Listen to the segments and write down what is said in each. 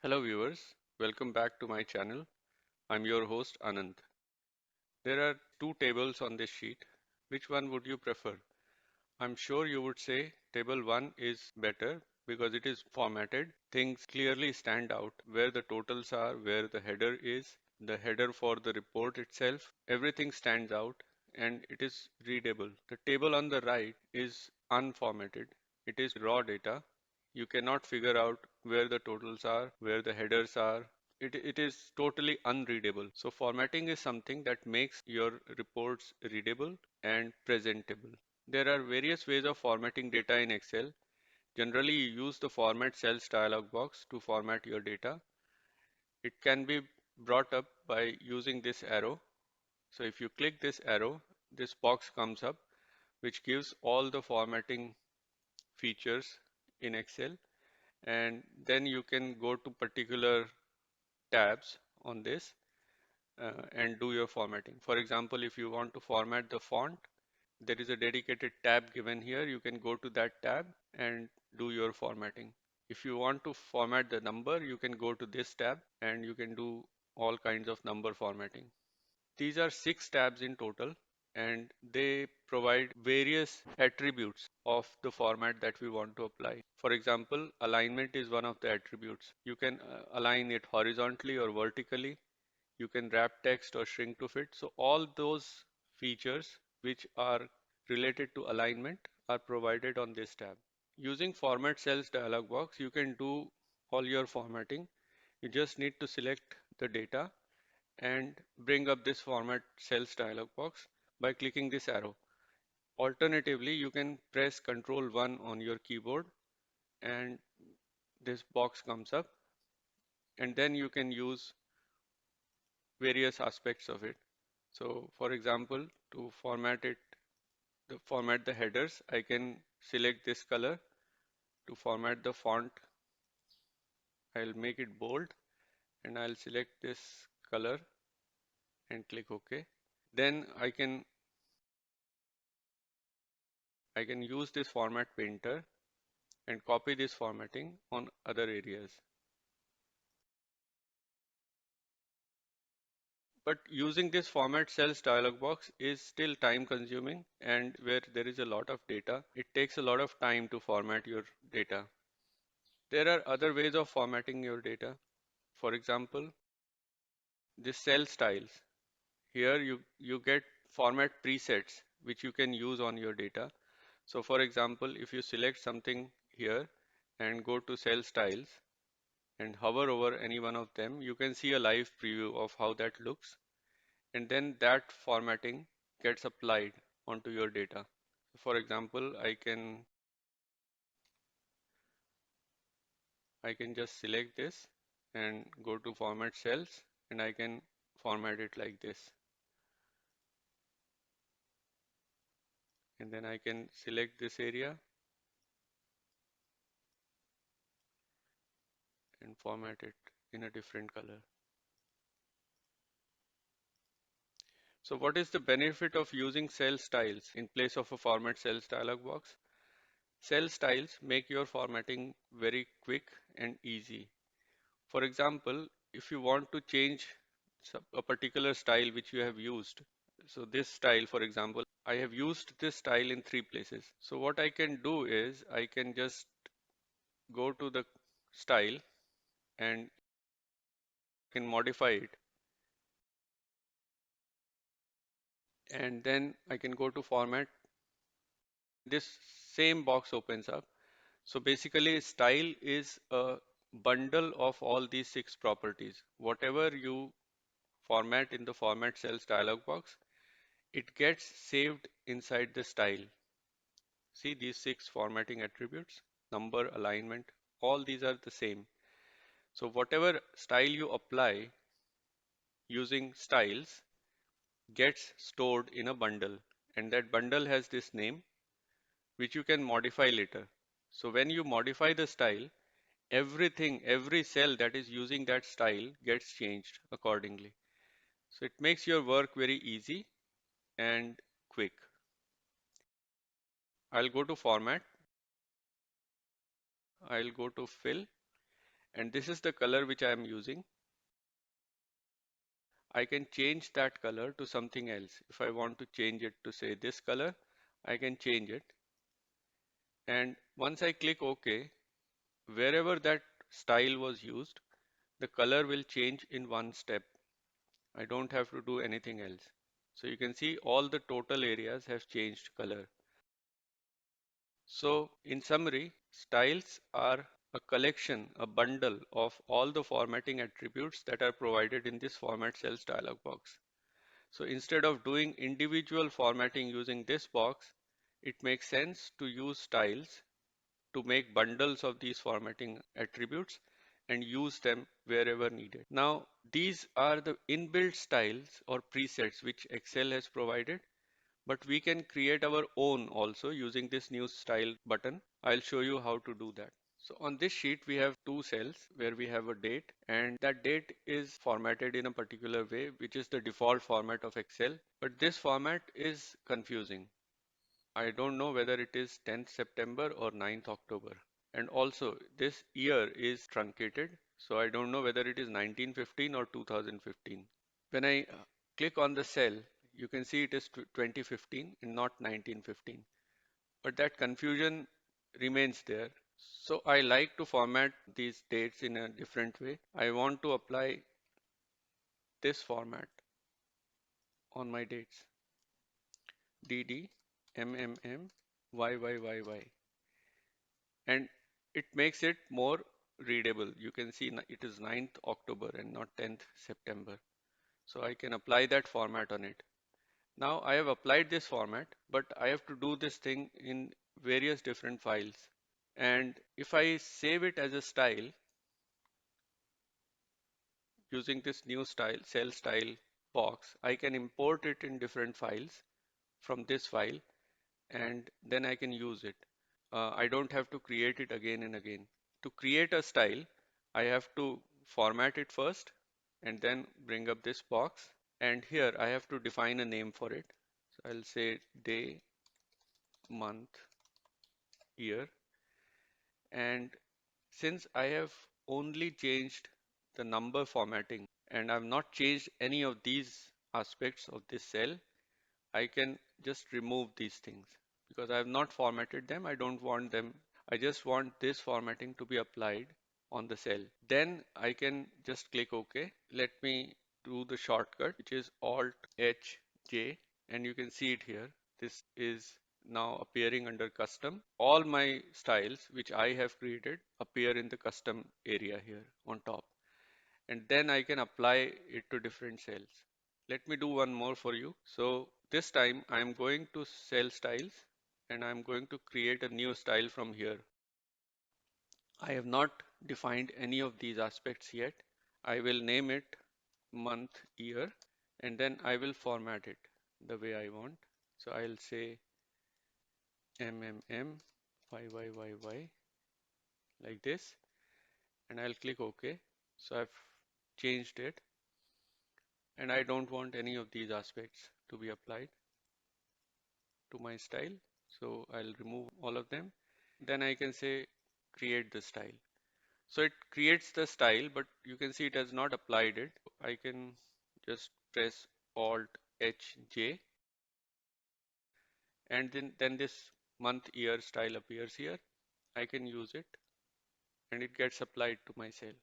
Hello viewers, welcome back to my channel. I'm your host Anand. There are two tables on this sheet. Which one would you prefer? I'm sure you would say table 1 is better because it is formatted. Things clearly stand out where the totals are, where the header is, the header for the report itself. Everything stands out and it is readable. The table on the right is unformatted. It is raw data. You cannot figure out where the totals are, where the headers are. It is totally unreadable. So formatting is something that makes your reports readable and presentable. There are various ways of formatting data in Excel. Generally, you use the Format Cells dialog box to format your data. It can be brought up by using this arrow. So if you click this arrow, this box comes up, which gives all the formatting features in Excel. And then you can go to particular tabs on this and do your formatting. For example, if you want to format the font, there is a dedicated tab given here. You can go to that tab and do your formatting. If you want to format the number, you can go to this tab and you can do all kinds of number formatting. These are 6 tabs in total and they provide various attributes of the format that we want to apply. For example, alignment is one of the attributes. You can align it horizontally or vertically. You can wrap text or shrink to fit. So all those features which are related to alignment are provided on this tab. Using Format Cells dialog box, you can do all your formatting. You just need to select the data and bring up this Format Cells dialog box by clicking this arrow. Alternatively, you can press Ctrl 1 on your keyboard and this box comes up, and then you can use various aspects of it. So for example, to format the headers, I can select this color. To format the font, I'll make it bold and I'll select this color and click OK. Then I can use this format painter and copy this formatting on other areas. But using this format cells dialog box is still time consuming, and where there is a lot of data, it takes a lot of time to format your data. There are other ways of formatting your data. For example, the cell styles. Here you get format presets which you can use on your data. So for example, if you select something here and go to cell styles and hover over any one of them, you can see a live preview of how that looks. And then that formatting gets applied onto your data. For example, I can just select this and go to format cells and I can format it like this. And then I can select this area and format it in a different color. So what is the benefit of using cell styles in place of a format cells dialog box? Cell styles make your formatting very quick and easy. For example, if you want to change a particular style which you have used, so this style, for example, I have used this style in 3 places. So what I can do is I can just go to the style and can modify it, and then I can go to format. This same box opens up. So basically, style is a bundle of all these 6 properties. Whatever you format in the format cells dialog box, it gets saved inside the style. See these 6 formatting attributes, number, alignment, all these are the same. So whatever style you apply using styles gets stored in a bundle, and that bundle has this name which you can modify later. So when you modify the style, everything, every cell that is using that style gets changed accordingly. So it makes your work very easy and quick. I'll go to format, I'll go to fill, And this is the color which I am using. I can change that color to something else. If I want to change it to say this color, I can change it. And once I click OK, wherever that style was used, the color will change in one step. I don't have to do anything else. So you can see all the total areas have changed color. So in summary, styles are a collection, a bundle of all the formatting attributes that are provided in this format cells dialog box. So instead of doing individual formatting using this box, it makes sense to use styles to make bundles of these formatting attributes and use them wherever needed. Now, these are the inbuilt styles or presets which Excel has provided, but we can create our own also using this new style button. I'll show you how to do that. So on this sheet, we have two cells where we have a date, and that date is formatted in a particular way, which is the default format of Excel. But this format is confusing. I don't know whether it is 10th September or 9th October. And also this year is truncated. So I don't know whether it is 1915 or 2015. When I click on the cell, you can see it is 2015 and not 1915. But that confusion remains there. So I like to format these dates in a different way. I want to apply this format on my dates. DD, MMM, YYYY. And it makes it more readable. You can see it is 9th October and not 10th September. So I can apply that format on it. Now I have applied this format, but I have to do this thing in various different files. And if I save it as a style using this new style, cell style box, I can import it in different files from this file, and then I can use it. I don't have to create it again and again. To create a style, I have to format it first and then bring up this box. And here I have to define a name for it. So I'll say day, month, year. And since I have only changed the number formatting and I've not changed any of these aspects of this cell, I can just remove these things because I have not formatted them. I don't want them. I just want this formatting to be applied on the cell. Then I can just click OK. Let me do the shortcut, which is Alt H J, and you can see it here. This is now appearing under custom. All my styles which I have created appear in the custom area here on top. And then I can apply it to different cells. Let me do one more for you. So this time I'm going to cell styles and I'm going to create a new style from here. I have not defined any of these aspects yet. I will name it month, year, and then I will format it the way I want. So I'll say MMM YYYY like this, and I'll click OK. So I've changed it, and I don't want any of these aspects to be applied to my style. So I'll remove all of them. Then I can say create the style. So it creates the style, but you can see it has not applied it. I can just press Alt H J, and then this month year style appears here. I can use it and it gets applied to my cell.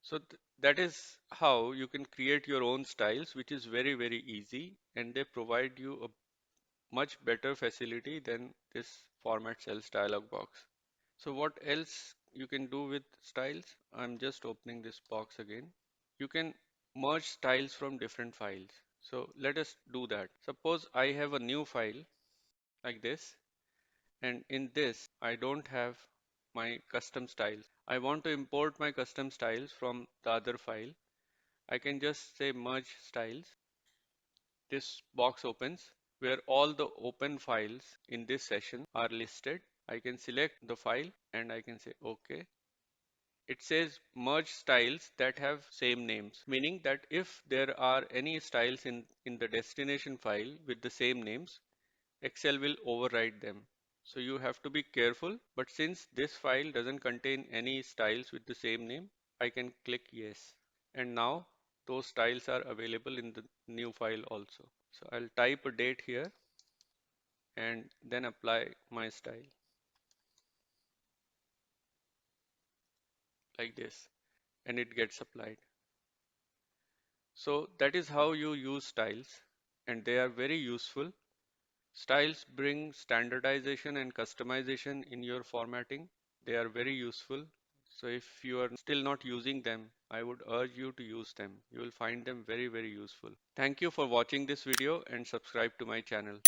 So that is how you can create your own styles, which is very, very easy, and they provide you a much better facility than this format cells dialog box. So what else you can do with styles? I'm just opening this box again. You can merge styles from different files. So let us do that. Suppose I have a new file like this, and in this I don't have my custom styles. I want to import my custom styles from the other file. I can just say merge styles. This box opens where all the open files in this session are listed. I can select the file and I can say OK. It says merge styles that have same names, meaning that if there are any styles in the destination file with the same names, Excel will override them. So you have to be careful, but since this file doesn't contain any styles with the same name, I can click yes. And now those styles are available in the new file also. So I'll type a date here and then apply my style like this, and it gets applied. So that is how you use styles, and they are very useful. Styles bring standardization and customization in your formatting. They are very useful. So if you are still not using them, I would urge you to use them. You will find them very, very useful. Thank you for watching this video and subscribe to my channel.